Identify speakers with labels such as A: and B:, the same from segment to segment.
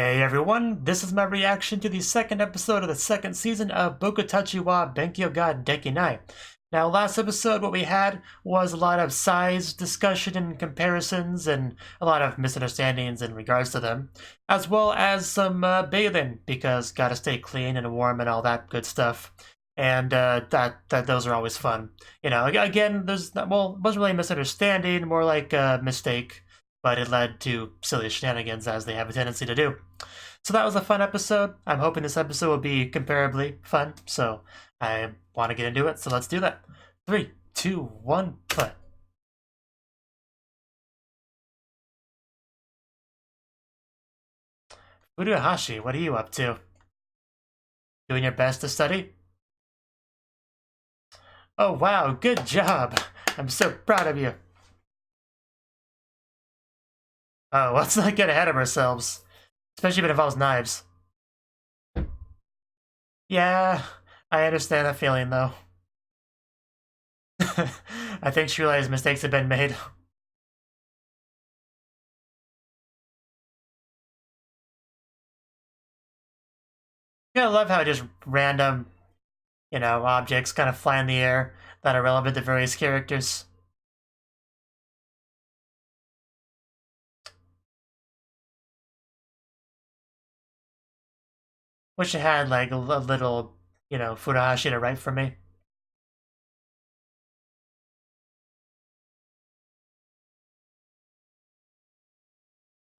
A: Hey everyone, this is my reaction to the second episode of the second season of Bokutachi wa Benkyou ga Dekinai. Now, last episode, what we had was a lot of size discussion and comparisons and a lot of misunderstandings in regards to them, as well as some bathing, because gotta stay clean and warm and all that good stuff. And those are always fun. You know, again, wasn't really a misunderstanding, more like a mistake, but it led to silly shenanigans as they have a tendency to do. So that was a fun episode. I'm hoping this episode will be comparably fun, so I want to get into it, so let's do that. 3, 2, 1, play. Furuhashi, what are you up to? Doing your best to study? Oh wow, good job! I'm so proud of you. Oh, let's not get ahead of ourselves. Especially if it involves knives. Yeah, I understand that feeling though. I think she realized mistakes have been made. I love how just random, objects kind of fly in the air that are relevant to various characters. Wish it had like a little, Furuhashi to write for me.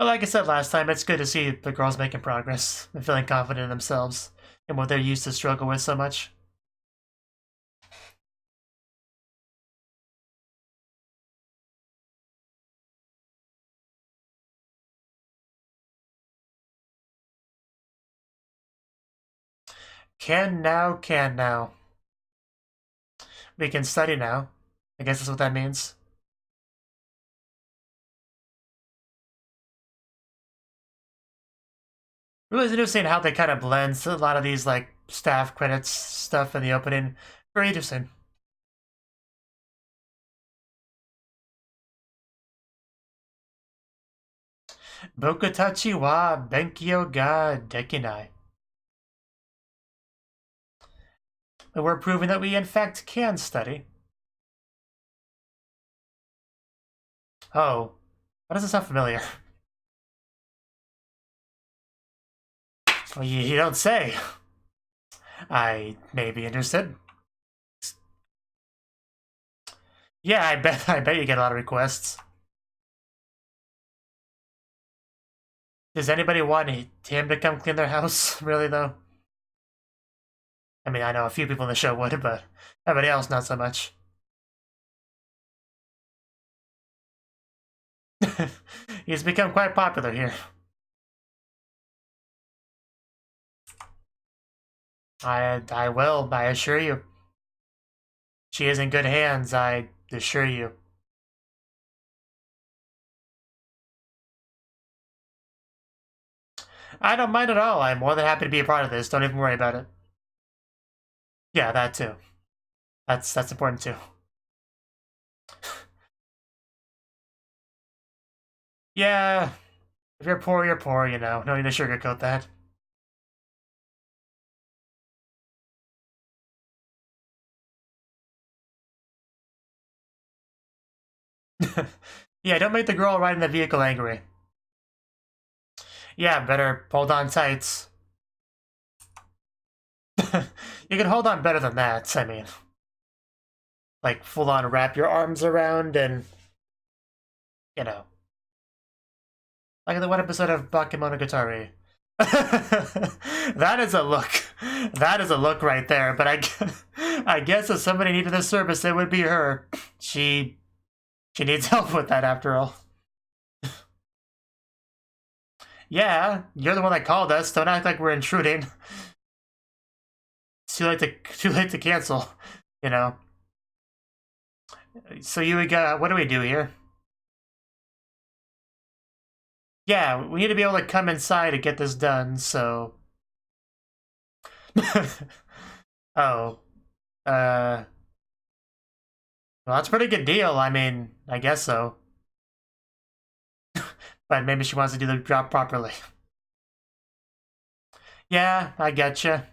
A: But like I said last time, it's good to see the girls making progress and feeling confident in themselves and what they're used to struggle with so much. Can now. We can study now. I guess that's what that means. Really interesting how they kind of blend a lot of these like staff credits stuff in the opening. Very interesting. Bokutachi wa Benkyou ga Dekinai. And we're proving that we in fact can study. Oh, why does this sound familiar? Well, you don't say. I may be interested. Yeah, I bet you get a lot of requests. Does anybody want him to come clean their house? Really though? I mean, I know a few people in the show would, but everybody else not so much. He's become quite popular here. I will, I assure you. She is in good hands, I assure you. I don't mind at all. I'm more than happy to be a part of this. Don't even worry about it. Yeah, that too. That's important too. Yeah, if you're poor, you're poor, you know. No need to sugarcoat that. Yeah, don't make the girl riding the vehicle angry. Yeah, better hold on tight. You can hold on better than that, I mean. Like, full on wrap your arms around and, you know. Like in the one episode of Bakemonogatari. That is a look. That is a look right there, but I guess if somebody needed this service, it would be her. She needs help with that after all. Yeah, you're the one that called us. Don't act like we're intruding. It's too late to cancel, you know. So what do we do here? Yeah, we need to be able to come inside to get this done, so... Oh. Well, that's a pretty good deal. I mean, I guess so. But maybe she wants to do the job properly. Yeah, I getcha.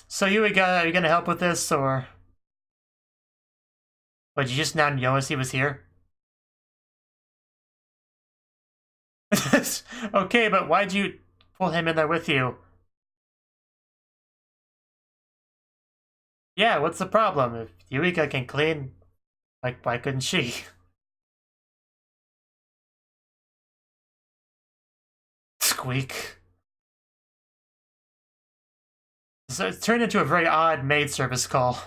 A: So are you gonna help with this, or... But you just now notice he was here? Okay, but why'd you pull him in there with you? Yeah, what's the problem? If Eureka can clean, like, why couldn't she? Squeak. So it's turned into a very odd maid service call.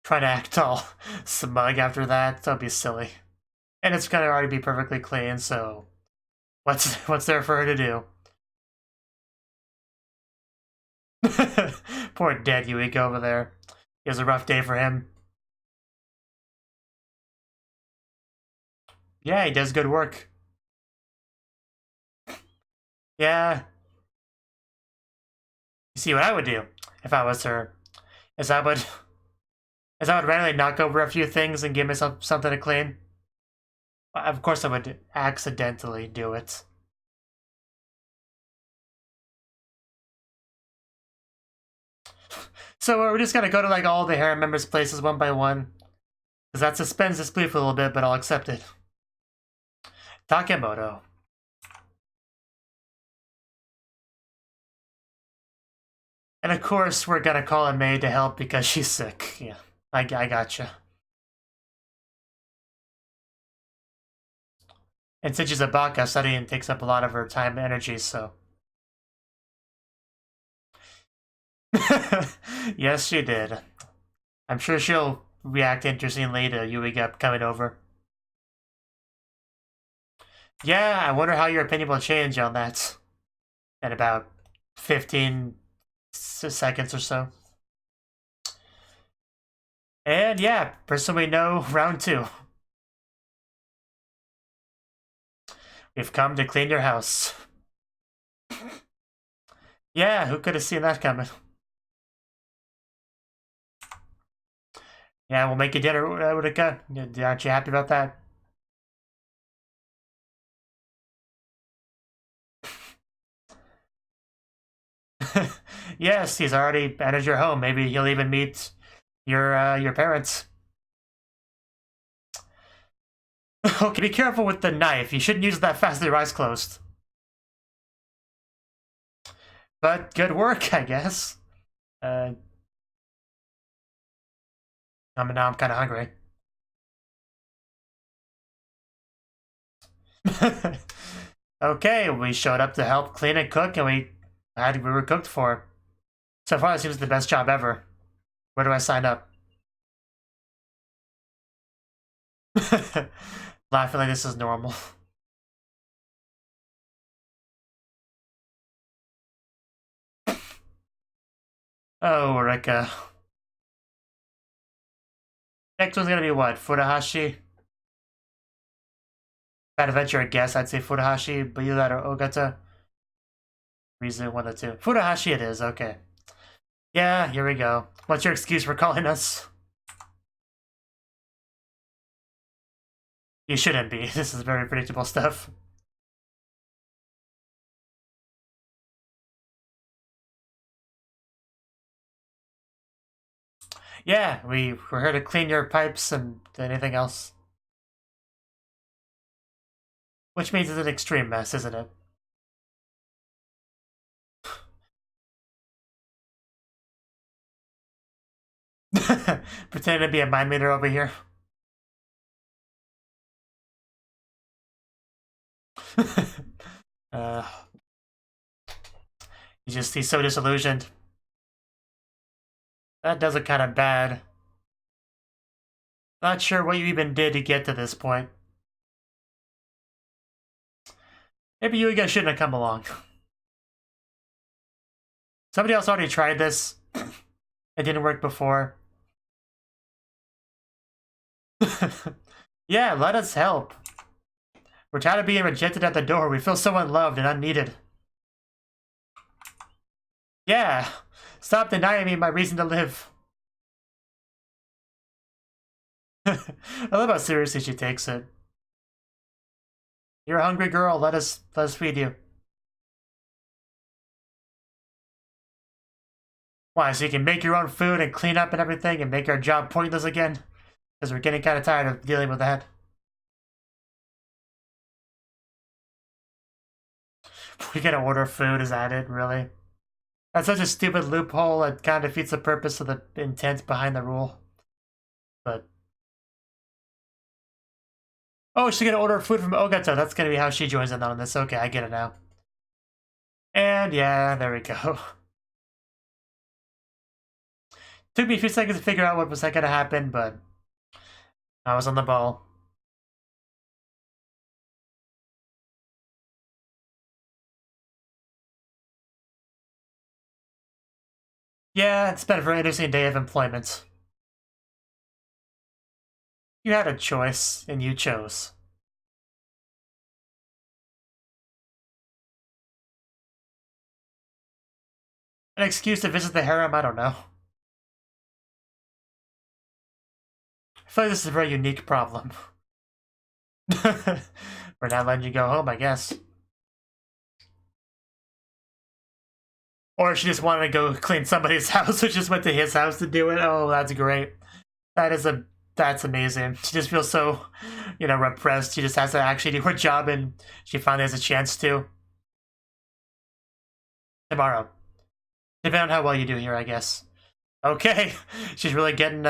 A: Trying to act all smug after that, don't be silly. And it's gonna already be perfectly clean, so what's there for her to do? Poor dead Eureka over there. It was a rough day for him. Yeah, he does good work. Yeah. You see, what I would do if I was her is I would randomly knock over a few things and give myself something to clean. Of course, I would accidentally do it. So we're just gonna go to like all the harem members' places one by one, because that suspends disbelief a little bit, but I'll accept it. Takemoto. And of course, we're gonna call a maid to help because she's sick. Yeah, I gotcha. And since she's a baka, studying takes up a lot of her time and energy, so... Yes, she did. I'm sure she'll react interestingly to Yuiga coming over. Yeah, I wonder how your opinion will change on that in about 15 seconds or so. And yeah, person we know, round 2. We've come to clean your house. Yeah, who could have seen that coming? Yeah, we'll make you dinner, Utica. Aren't you happy about that? Yes, he's already entered your home. Maybe he'll even meet your parents. Okay, be careful with the knife. You shouldn't use it that fast with your eyes closed. But good work, I guess. Now I'm kind of hungry. Okay, we showed up to help clean and cook, and we were cooked for. So far, it seems the best job ever. Where do I sign up? Laughing like this is normal. Oh, Rika. Next one's gonna be what? Furuhashi? Bad adventure, I guess. I'd say Furuhashi, but either that or Ogata. Reason 1 or 2. Furuhashi it is, okay. Yeah, here we go. What's your excuse for calling us? You shouldn't be. This is very predictable stuff. Yeah, we're here to clean your pipes and anything else. Which means it's an extreme mess, isn't it? Pretending to be a mind reader over here. uh, he's so disillusioned. That does it kind of bad. Not sure what you even did to get to this point. Maybe you guys shouldn't have come along. Somebody else already tried this. It didn't work before. Yeah, let us help. We're tired of being rejected at the door. We feel so unloved and unneeded. Yeah, stop denying me my reason to live. I love how seriously she takes it. You're a hungry girl, let us feed you. Why, so you can make your own food and clean up and everything and make our job pointless again? Because we're getting kind of tired of dealing with that. We gotta order food, is that it, really? That's such a stupid loophole, it kind of defeats the purpose of the intent behind the rule. But... oh, she's gonna order food from Ogato, that's gonna be how she joins in on this. Okay, I get it now. And yeah, there we go. Took me a few seconds to figure out what was gonna happen, but I was on the ball. Yeah, it's been a very interesting day of employment. You had a choice, and you chose. An excuse to visit the harem? I don't know. I feel like this is a very unique problem. We're not letting you go home, I guess. Or she just wanted to go clean somebody's house, so just went to his house to do it. Oh, that's great. That's amazing. She just feels so, repressed. She just has to actually do her job, and she finally has a chance to. Tomorrow. Depending on how well you do here, I guess. Okay. She's really getting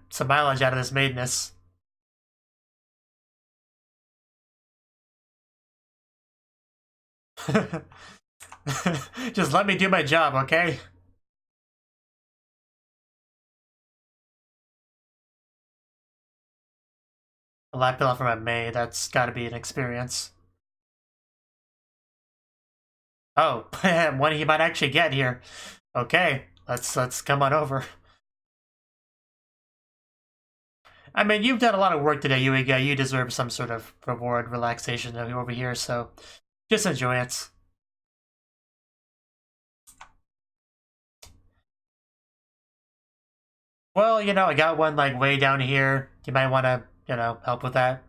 A: some mileage out of this maidness. Just let me do my job, okay? A lap pillow from a maid, that's gotta be an experience. Oh, one he might actually get here. Okay, let's come on over. I mean, you've done a lot of work today, Yuiga. You deserve some sort of reward, relaxation over here, so just enjoy it. Well, I got one, like, way down here. You might want to, help with that.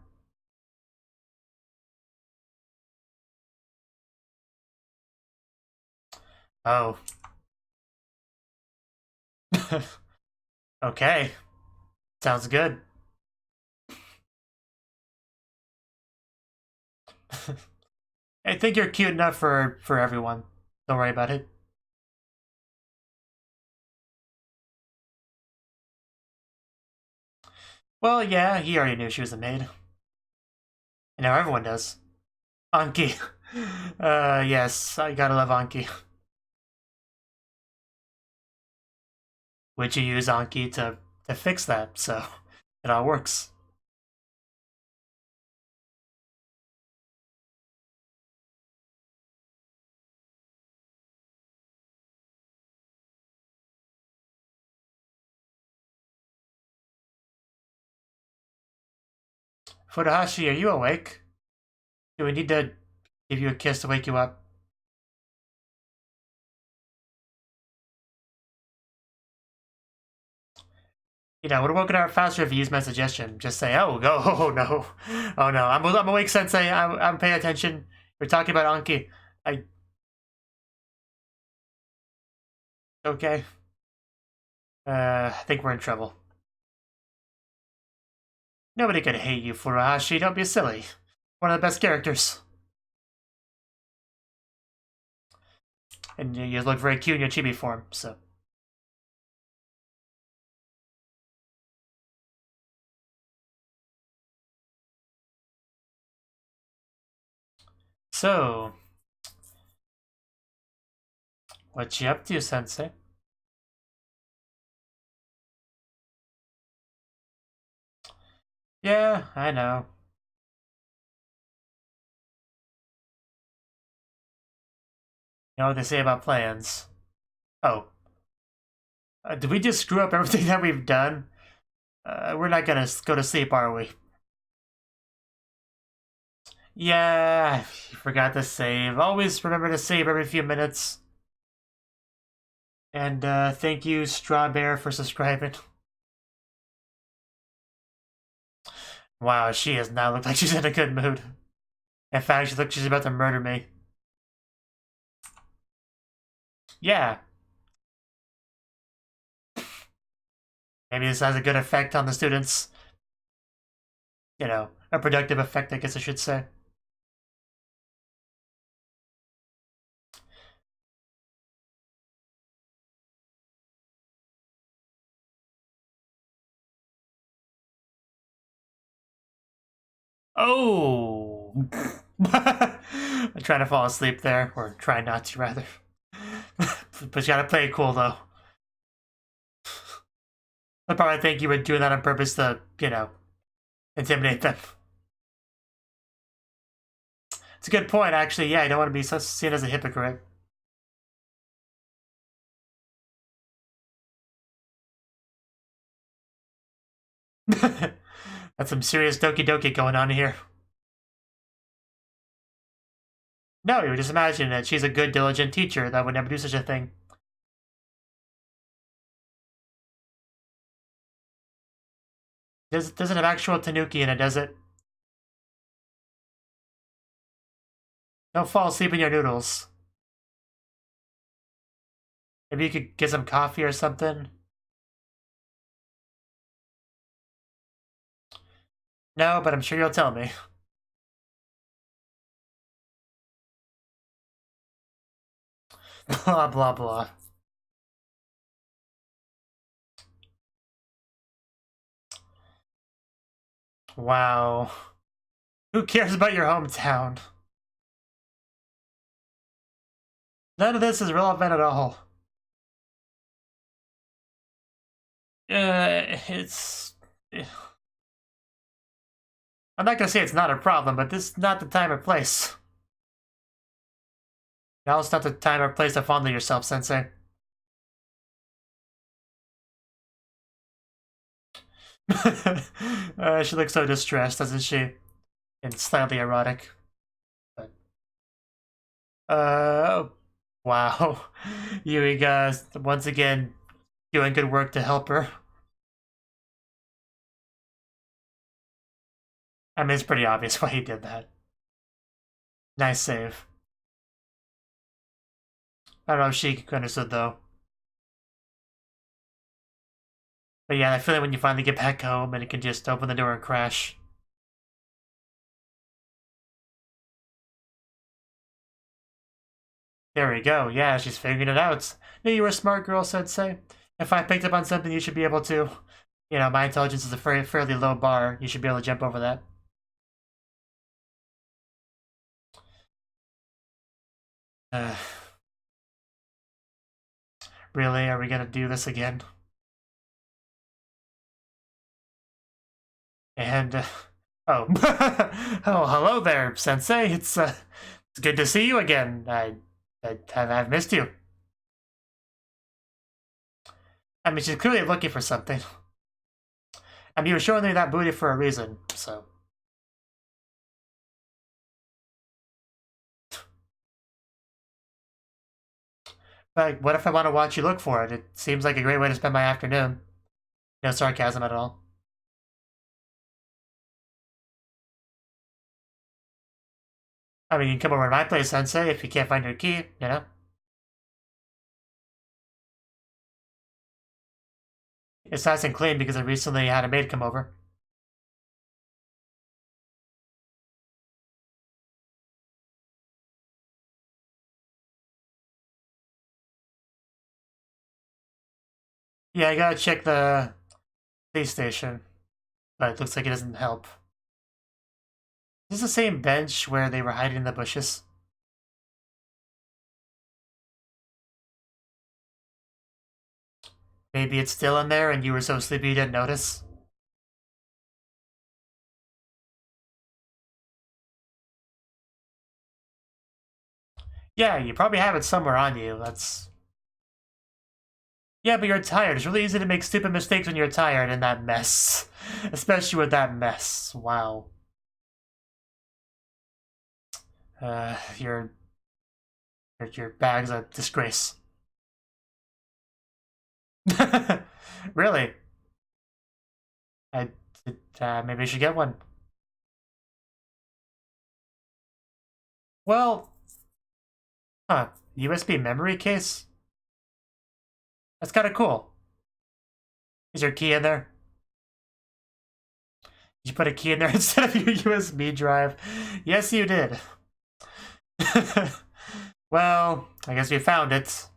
A: Oh. Okay. Sounds good. I think you're cute enough for everyone. Don't worry about it. Well, yeah, he already knew she was a maid. And now everyone does. Anki. Yes, I gotta love Anki. Would you use Anki to fix that? So it all works. Furuhashi, are you awake? Do we need to give you a kiss to wake you up? Would have woken up faster if you used my suggestion. Just say, oh, go, oh no. Oh no, I'm awake, Sensei. I'm paying attention. We're talking about Anki. Okay. I think we're in trouble. Nobody could hate you, Furuhashi. Don't be silly. One of the best characters. And you look very cute in your chibi form, so. So, what you up to, Sensei? Yeah, I know. You know what they say about plans. Oh. Did we just screw up everything that we've done? We're not gonna go to sleep, are we? Yeah, I forgot to save. Always remember to save every few minutes. And thank you, Strawbear, for subscribing. Wow, she does not look like she's in a good mood. In fact, she looks like she's about to murder me. Yeah. Maybe this has a good effect on the students. You know, a productive effect, I guess I should say. Oh! I'm trying to fall asleep there, or try not to, rather. But you gotta play it cool, though. I probably think you were doing that on purpose to, you know, intimidate them. It's a good point, actually. Yeah, I don't want to be seen as a hypocrite. That's some serious Doki Doki going on here. No, you would just imagine that she's a good, diligent teacher that would never do such a thing. Doesn't have actual Tanuki in it, does it? Don't fall asleep in your noodles. Maybe you could get some coffee or something. No, but I'm sure you'll tell me. Blah, blah, blah. Wow. Who cares about your hometown? None of this is relevant at all. It's... I'm not gonna say it's not a problem, but this is not the time or place. Now it's not the time or place to fondle yourself, Sensei. She looks so distressed, doesn't she? And slightly erotic. But, wow. Yuiga, once again, doing good work to help her. I mean, it's pretty obvious why he did that. Nice save. I don't know if she understood, though. But yeah, I feel like when you finally get back home and it can just open the door and crash. There we go. Yeah, she's figuring it out. Knew you were a smart girl, Sensei. If I picked up on something, you should be able to. You know, my intelligence is a fairly low bar. You should be able to jump over that. Really? Are we gonna do this again? And, oh. Oh, hello there, Sensei. It's good to see you again. I've missed you. I mean, she's clearly looking for something. I mean, you were showing me that booty for a reason, so. Like, what if I want to watch you look for it? It seems like a great way to spend my afternoon. No sarcasm at all. I mean, you can come over to my place, Sensei, if you can't find your key, you know? It's nice and clean because I recently had a maid come over. Yeah, I gotta check the police station, but it looks like it doesn't help. Is this the same bench where they were hiding in the bushes? Maybe it's still in there and you were so sleepy you didn't notice? Yeah, you probably have it somewhere on you. That's... Yeah, but you're tired. It's really easy to make stupid mistakes when you're tired in that mess. Especially with that mess. Wow. Your bag's a disgrace. Really? Maybe I should get one. Well, USB memory case? That's kind of cool. Is your key in there? Did you put a key in there instead of your USB drive? Yes, you did. Well, I guess we found it.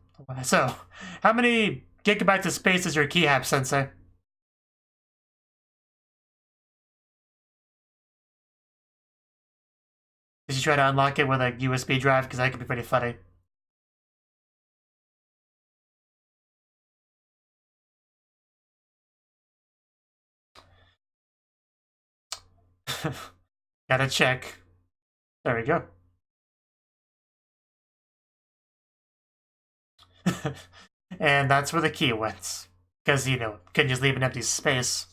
A: So, how many gigabytes of space does your key have, Sensei? Did you try to unlock it with a USB drive? Because that could be pretty funny. Gotta check. There we go. And that's where the key went. Because, you know, couldn't just leave an empty space.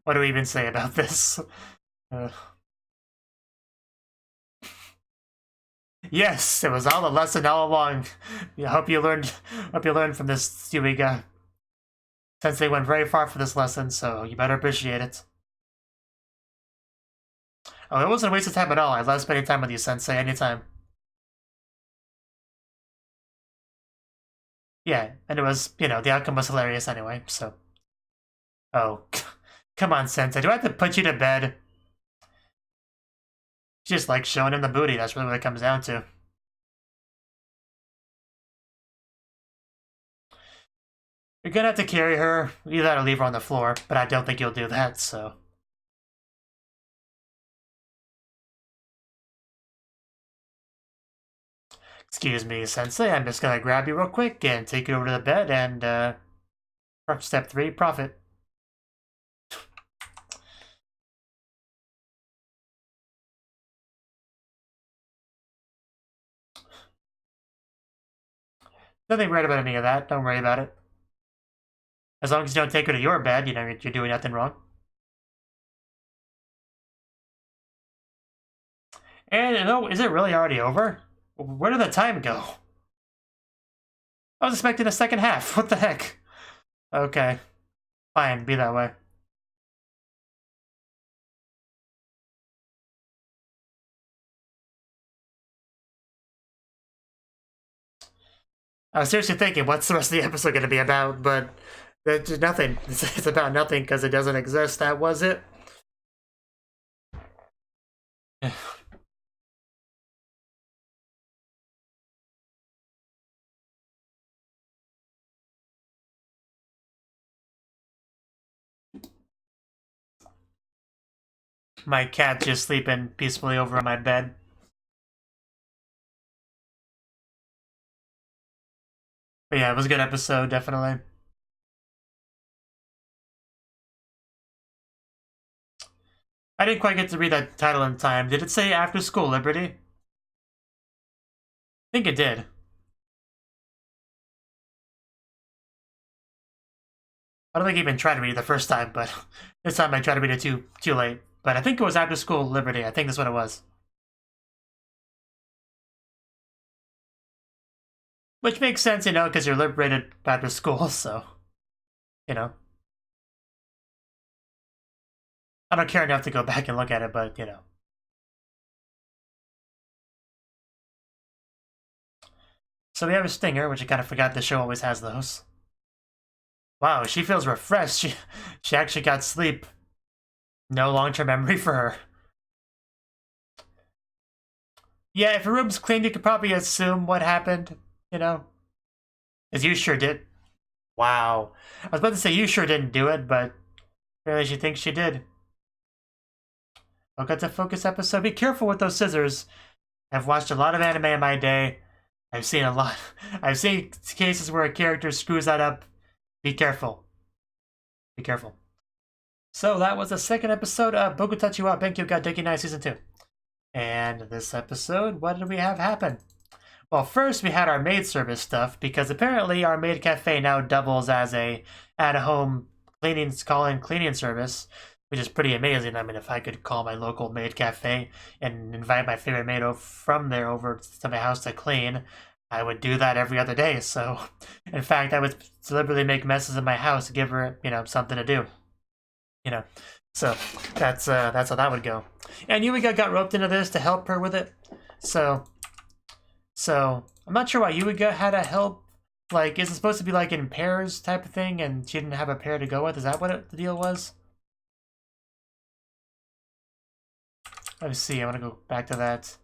A: What do we even say about this? Yes, it was all a lesson all along. I hope you learned from this, Stewie. Sensei went very far for this lesson, so you better appreciate it. Oh, it wasn't a waste of time at all. I love spending time with you, Sensei, anytime. Yeah, and it was, you know, the outcome was hilarious anyway, so. Oh, come on, Sensei. Do I have to put you to bed? Just like showing him the booty, that's really what it comes down to. You're gonna have to carry her. You gotta leave her on the floor, but I don't think you'll do that, so. Excuse me, Sensei, I'm just gonna grab you real quick and take you over to the bed and, step 3, profit. Nothing weird about any of that, don't worry about it. As long as you don't take her to your bed, you know, you're doing nothing wrong. And, you know, is it really already over? Where did the time go? I was expecting a second half. What the heck? Okay. Fine, be that way. I was seriously thinking, what's the rest of the episode going to be about? But it's nothing. It's about nothing because it doesn't exist. That was it. My cat just sleeping peacefully over on my bed. But yeah, it was a good episode, definitely. I didn't quite get to read that title in time. Did it say After School Liberty? I think it did. I don't think I even tried to read it the first time, but this time I tried to read it too late. But I think it was After School Liberty. I think that's what it was. Which makes sense, you know, because you're liberated after school, so, you know. I don't care enough to go back and look at it, but, you know. So we have a stinger, which I kind of forgot the show always has those. Wow, she feels refreshed. She actually got sleep. No long-term memory for her. Yeah, if her room's clean, you could probably assume what happened, you know? Because you sure did. Wow. I was about to say you sure didn't do it, but apparently she thinks she did. Got to focus episode. Be careful with those scissors. I've watched a lot of anime in my day. I've seen a lot. I've seen cases where a character screws that up. Be careful. Be careful. So that was the second episode of Bokutachi wa Benkyou ga Dekinai Season 2. And this episode, what did we have happen? Well, first we had our maid service stuff, because apparently our maid cafe now doubles as a at-home call-in cleaning service, which is pretty amazing. I mean, if I could call my local maid cafe and invite my favorite maid from there over to my house to clean, I would do that every other day. So, in fact, I would deliberately make messes in my house to give her, something to do. So that's how that would go. And Yuiga got roped into this to help her with it. So I'm not sure why Yuiga had to help. Like, is it supposed to be like in pairs type of thing, and she didn't have a pair to go with? Is that what the deal was? Let me see. I want to go back to that.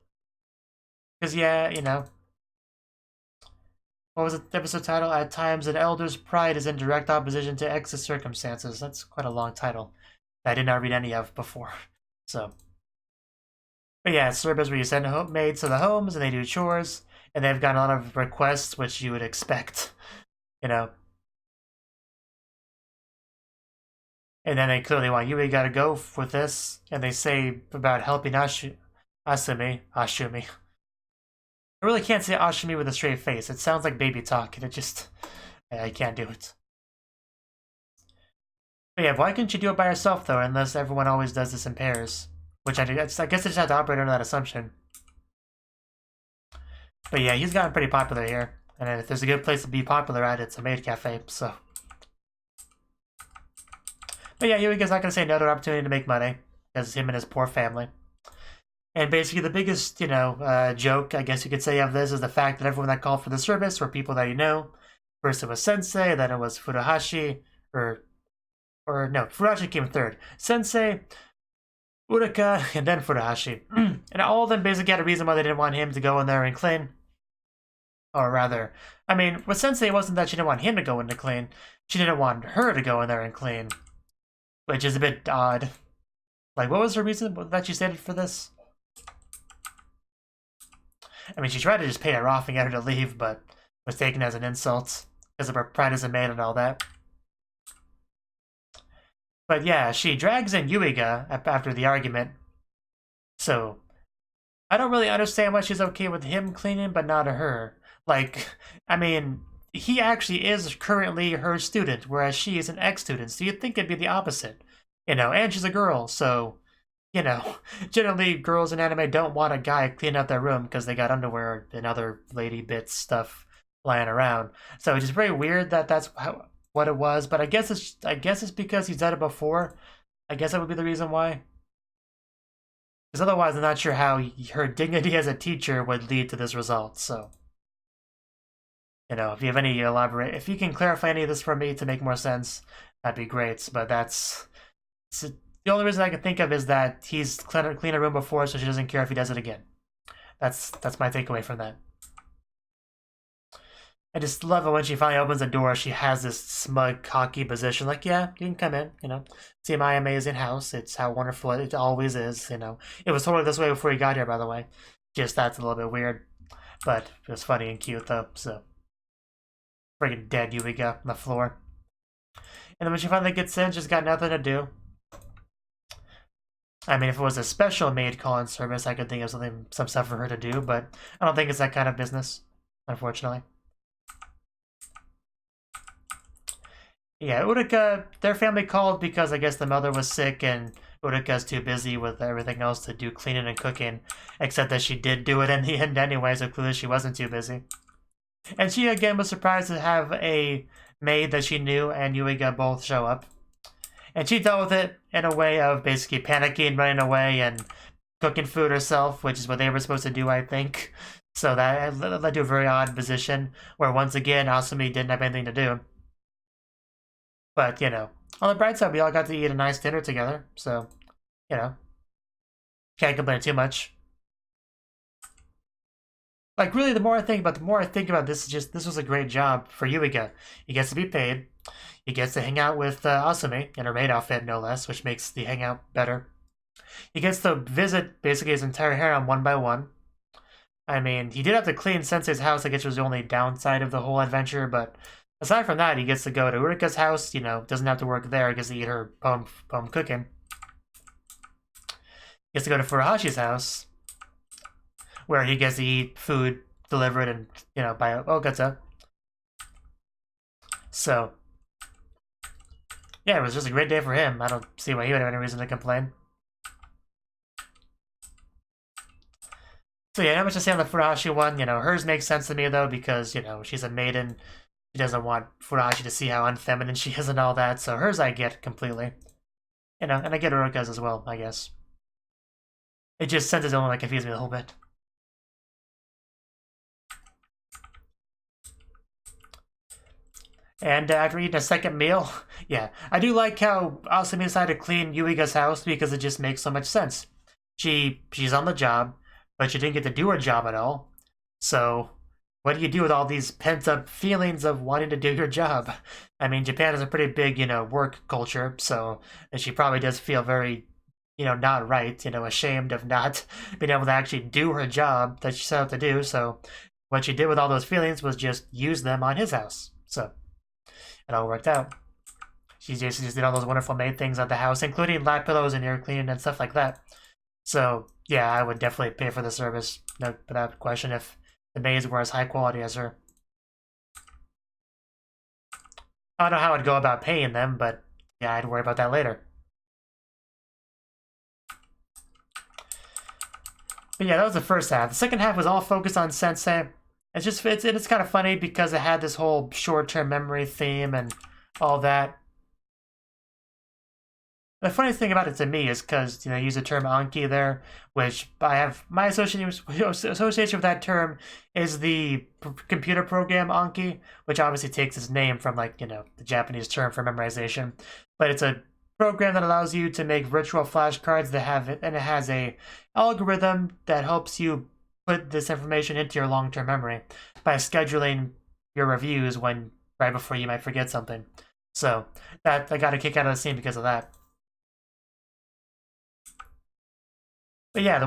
A: Because, yeah, what was the episode title? At times, an elder's pride is in direct opposition to ex's circumstances. That's quite a long title that I did not read any of before. So, but yeah, service where you send maids to the homes and they do chores, and they've got a lot of requests, which you would expect, And then they clearly want you gotta go with this, and they say about helping Ashumi. I really can't say Ashumi with a straight face. It sounds like baby talk, and I can't do it. But yeah, why couldn't you do it by yourself, though, unless everyone always does this in pairs? Which I guess I just have to operate under that assumption. But yeah, he's gotten pretty popular here. And if there's a good place to be popular at, it's a maid cafe, so. But yeah, Yuiga's not going to say no to an opportunity to make money, because him and his poor family. And basically the biggest, joke, I guess you could say, of this is the fact that everyone that called for the service were people that you know. First it was Sensei, then it was Furuhashi, or no, Furuhashi came third. Sensei, Uraka, and then Furuhashi. And all of them basically had a reason why they didn't want him to go in there and clean. Or rather, I mean, with Sensei, it wasn't that she didn't want him to go in to clean. She didn't want her to go in there and clean. Which is a bit odd. Like, what was her reason that she stated for this? I mean, she tried to just pay her off and get her to leave, but was taken as an insult because of her pride as a maid and all that. But yeah, she drags in Yuiga after the argument. So, I don't really understand why she's okay with him cleaning, but not her. Like, I mean, he actually is currently her student, whereas she is an ex-student, so you'd think it'd be the opposite. And she's a girl, so, generally girls in anime don't want a guy cleaning out their room because they got underwear and other lady bits stuff lying around. So it's just very weird that that's what it was, but I guess it's because he's done it before. I guess that would be the reason why. Because otherwise, I'm not sure how her dignity as a teacher would lead to this result. So, if you have any if you can clarify any of this for me to make more sense, that'd be great. But the only reason I can think of is that he's cleaned a room before, so she doesn't care if he does it again. That's my takeaway from that. I just love it when she finally opens the door. She has this smug, cocky position, like, yeah, you can come in, see my amazing house. It's how wonderful it always is, It was totally this way before he got here, by the way. Just that's a little bit weird, but it was funny and cute, though, so. Friggin' dead Yuiga on the floor. And then when she finally gets in, she's got nothing to do. I mean, if it was a special maid call-in service, I could think of some stuff for her to do, but I don't think it's that kind of business, unfortunately. Yeah, Urika, their family called because I guess the mother was sick and Urika's too busy with everything else to do cleaning and cooking, except that she did do it in the end anyway, so clearly she wasn't too busy. And she again was surprised to have a maid that she knew and Yuiga both show up. And she dealt with it in a way of basically panicking, running away, and cooking food herself, which is what they were supposed to do, I think. So that led to a very odd position, where once again, Asumi didn't have anything to do. But, on the bright side, we all got to eat a nice dinner together, so, can't complain too much. Like, really, the more I think about this, this was a great job for Yuiga. He gets to be paid. He gets to hang out with Asumi in her maid outfit, no less, which makes the hangout better. He gets to visit basically his entire harem one by one. I mean, he did have to clean Sensei's house, I guess was the only downside of the whole adventure, but aside from that, he gets to go to Urika's house, doesn't have to work there, he gets to eat her poem cooking. He gets to go to Furuhashi's house, where he gets to eat food delivered and, by Ogata. So, yeah, it was just a great day for him. I don't see why he would have any reason to complain. So yeah, not much to say on the Furuhashi one. Hers makes sense to me though because she's a maiden. She doesn't want Furuhashi to see how unfeminine she is and all that. So hers I get completely. And I get Uruka's as well, I guess. It just sends its own like confused me a little bit. And after eating a second meal, yeah, I do like how Asumi decided to clean Yuiga's house because it just makes so much sense. She's on the job, but she didn't get to do her job at all. So what do you do with all these pent-up feelings of wanting to do your job? I mean, Japan is a pretty big, work culture, so she probably does feel very, not right, ashamed of not being able to actually do her job that she set out to do. So what she did with all those feelings was just use them on his house. So it all worked out. She just did all those wonderful maid things at the house, including lap pillows and ear cleaning and stuff like that. So yeah, I would definitely pay for the service, no, without question, if the maids were as high quality as her. I don't know how I'd go about paying them, but yeah, I'd worry about that later. But yeah, that was the first half. The second half was all focused on Sensei. It's kind of funny because it had this whole short-term memory theme and all that. The funniest thing about it to me is because, you use the term Anki there, which I have, my association with that term is the computer program Anki, which obviously takes its name from, like, the Japanese term for memorization. But it's a program that allows you to make virtual flashcards that have it, and it has a algorithm that helps you put this information into your long-term memory by scheduling your reviews right before you might forget something. So that I got a kick out of the scene because of that. But yeah,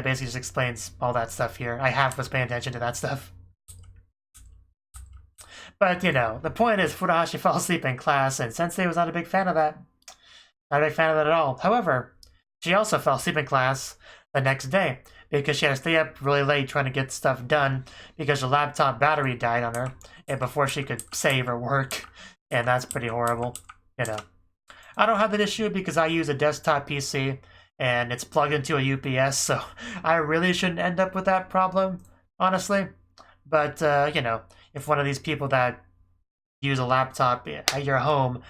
A: basically just explains all that stuff here. I was paying attention to that stuff. But, the point is Furuhashi fell asleep in class, and Sensei was not a big fan of that. Not a big fan of that at all. However, she also fell asleep in class the next day because she had to stay up really late trying to get stuff done because the laptop battery died on her and before she could save or work. And that's pretty horrible, I don't have that issue because I use a desktop PC and it's plugged into a UPS, so I really shouldn't end up with that problem, honestly. But, if one of these people that use a laptop at your home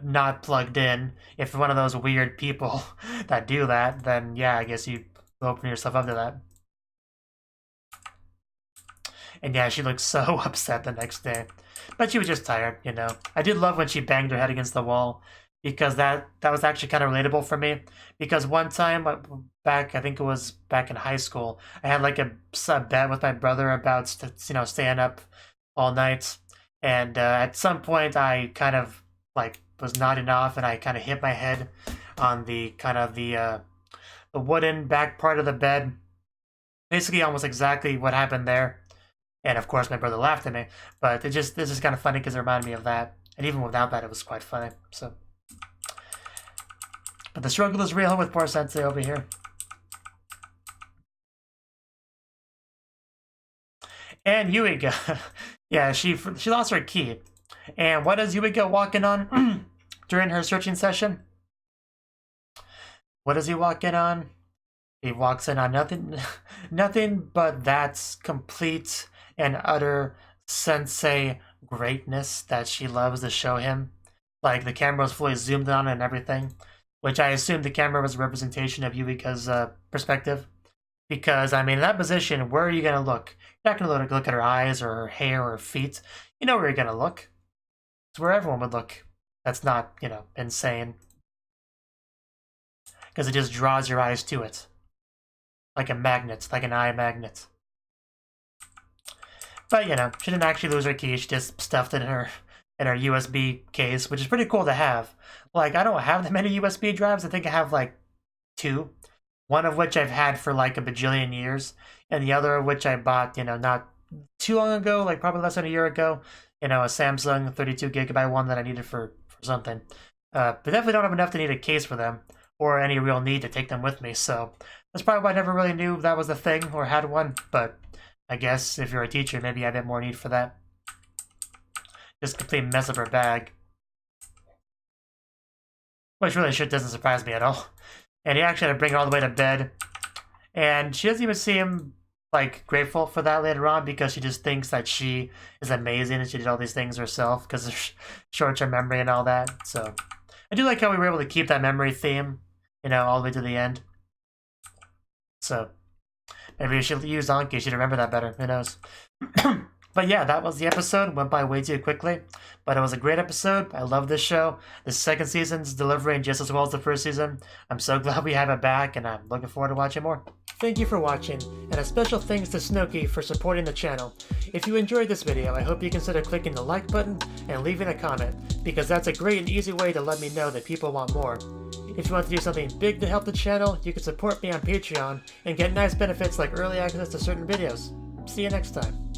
A: not plugged in, if one of those weird people that do that, then yeah, I guess you open yourself up to that. And yeah, she looked so upset the next day. But she was just tired, I did love when she banged her head against the wall, because that was actually kind of relatable for me. Because one time I think it was back in high school, I had like a bet with my brother about staying up all night, and at some point I kind of like was nodding off, and I kind of hit my head on the wooden back part of the bed, basically almost exactly what happened there. And of course my brother laughed at me, but this is kind of funny because it reminded me of that, and even without that it was quite funny. So, but the struggle is real with poor Sensei over here. And Yuiga, yeah, she lost her key. And what is Yuiga walking on during her searching session? What does he walk in on? He walks in on nothing but that's complete and utter Sensei greatness that she loves to show him. Like, the camera was fully zoomed on and everything, which I assumed the camera was a representation of Yuiga's perspective. Because, I mean, in that position, where are you going to look? You're not going to look at her eyes or her hair or her feet. You know where you're going to look. It's where everyone would look. That's not, insane. Because it just draws your eyes to it. Like a magnet, like an eye magnet. But, she didn't actually lose her key. She just stuffed it in her USB case, which is pretty cool to have. Like, I don't have that many USB drives. I think I have, like, 2. One of which I've had for, like, a bajillion years. And the other of which I bought, not too long ago, like, probably less than a year ago. A Samsung 32GB one that I needed for something. But definitely don't have enough to need a case for them, or any real need to take them with me, so that's probably why I never really knew that was a thing or had one. But I guess if you're a teacher, maybe you have a bit more need for that. Just complete mess up her bag, which really doesn't surprise me at all. And he actually had to bring her all the way to bed, and she doesn't even see him like grateful for that later on because she just thinks that she is amazing and she did all these things herself because of short-term memory and all that. So I do like how we were able to keep that memory theme, all the way to the end. So maybe we should use Anki. She'd remember that better. Who knows? But yeah, that was the episode. Went by way too quickly. But it was a great episode. I love this show. The second season's delivering just as well as the first season. I'm so glad we have it back, and I'm looking forward to watching more. Thank you for watching, and a special thanks to Cnouki for supporting the channel. If you enjoyed this video, I hope you consider clicking the like button and leaving a comment, because that's a great and easy way to let me know that people want more. If you want to do something big to help the channel, you can support me on Patreon and get nice benefits like early access to certain videos. See you next time.